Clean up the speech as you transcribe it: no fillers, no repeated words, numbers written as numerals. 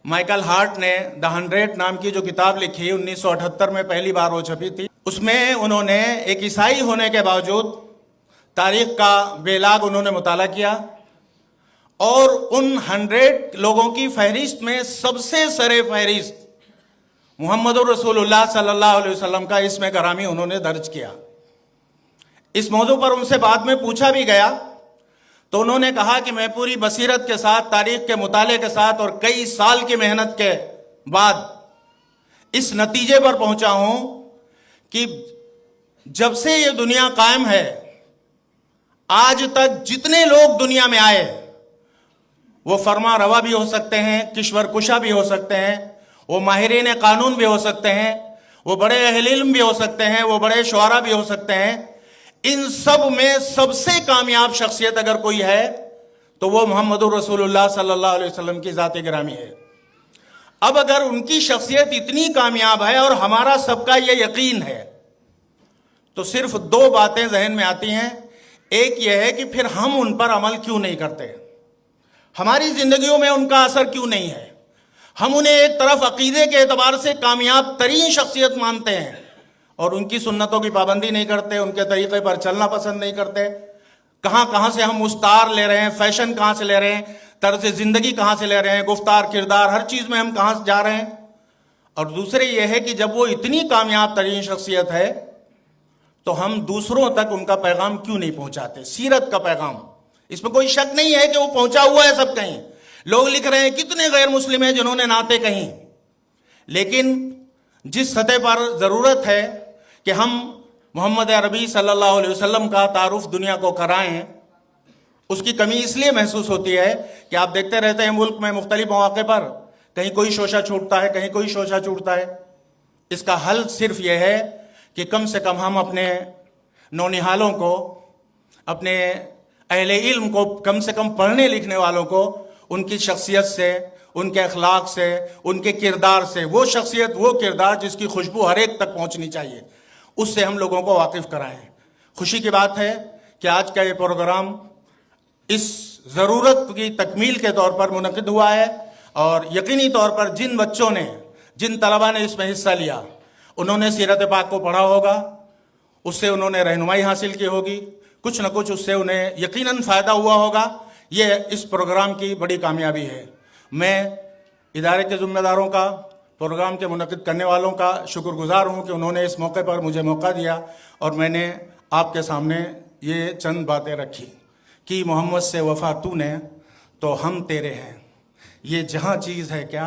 Michael Hart ने the 100 नाम की जो किताब लिखी 1978 में पहली बार वो छपी थी, उसमें उन्होंने एक ईसाई होने के बावजूद तारीख का बेलाग उन्होंने मुताला किया और उन 100 लोगों की फहरिस्त में सबसे सरे फहरिस्त मुहम्मद रसूलुल्लाह सल्लल्लाहु अलैहि वसल्लम का इसमें गरामी उन्होंने दर्ज किया। इस मौजू पर उनसे बाद में पूछा भी गया तो उन्होंने कहा कि मैं पूरी बसीरत के साथ, तारीख के मुताले के साथ और कई साल की मेहनत के बाद इस नतीजे पर पहुंचा हूं कि जब से ये दुनिया कायम है आज तक जितने लोग दुनिया में आए वो फरमा रवा भी हो सकते हैं, किश्वर कुशा भी हो सकते हैं, वो माहिरीन कानून भी हो सकते हैं, वो बड़े अहल इल्म भी हो सकते हैं, वो बड़े शुआरा भी हो सकते हैं। इन सब में सबसे कामयाब शख्सियत अगर कोई है तो वो मोहम्मद रसूलुल्लाह सल्लल्लाहु अलैहि वसल्लम की ज़ात गिरामी है। अब अगर उनकी शख्सियत इतनी कामयाब है और हमारा सबका ये यकीन है तो सिर्फ दो बातें जहन में आती हैं। एक ये है कि फिर हम उन पर अमल क्यों नहीं करते, हमारी जिंदगियों में उनका असर क्यों नहीं है। हम उन्हें एक तरफ अकीदे के एतबार से कामयाब तरीन शख्सियत मानते हैं और उनकी सुन्नतों की पाबंदी नहीं करते, उनके तरीक़े पर चलना पसंद नहीं करते। कहाँ से हम उस्तार ले रहे हैं, फैशन कहाँ से ले रहे हैं, तर्ज ज़िंदगी कहाँ से ले रहे हैं, गुफ्तार किरदार हर चीज़ में हम कहाँ से जा रहे हैं। और दूसरे ये है कि जब वो इतनी कामयाब तरीन शख्सियत है तो हम दूसरों तक उनका पैगाम क्यों नहीं पहुँचाते, सीरत का पैगाम। इसमें कोई शक नहीं है कि वो पहुँचा हुआ है सब कहीं। लोग लिख रहे हैं कितने गैर मुस्लिम हैं जिन्होंने नाते कहीं, लेकिन जिस सतह पर ज़रूरत है कि हम मोहम्मद अरबी सल्लल्लाहु अलैहि वसल्लम का तारुफ दुनिया को कराएं, उसकी कमी इसलिए महसूस होती है कि आप देखते रहते हैं मुल्क में मुख्तलिफ मौक़े पर कहीं कोई शोशा छूटता है, कहीं कोई शोशा छूटता है। इसका हल सिर्फ यह है कि कम से कम हम अपने नौनिहालों को, अपने अहले इल्म को, कम से कम पढ़ने लिखने वालों को उनकी शख्सियत से, उनके अखलाक से, उनके किरदार से, वो शख्सियत, वो किरदार जिसकी खुशबू हर एक तक पहुंचनी चाहिए, उससे हम लोगों को वाकिफ़ कराएं। खुशी की बात है कि आज का ये प्रोग्राम इस ज़रूरत की तकमील के तौर पर मुनक़िद हुआ है और यकीनी तौर पर जिन बच्चों ने, जिन तलबा ने इसमें हिस्सा लिया उन्होंने सीरत पाक को पढ़ा होगा, उससे उन्होंने रहनुमाई हासिल की होगी, कुछ न कुछ उससे उन्हें यकीनन फ़ायदा हुआ होगा। ये इस प्रोग्राम की बड़ी कामयाबी है। मैं इदारे के ज़िम्मेदारों का, प्रोग्राम के मुनक़िद करने वालों का शुक्रगुज़ार हूँ कि उन्होंने इस मौके पर मुझे मौका दिया और मैंने आपके सामने ये चंद बातें रखी कि मोहम्मद से वफ़ा तूने तो हम तेरे हैं, ये जहाँ चीज़ है क्या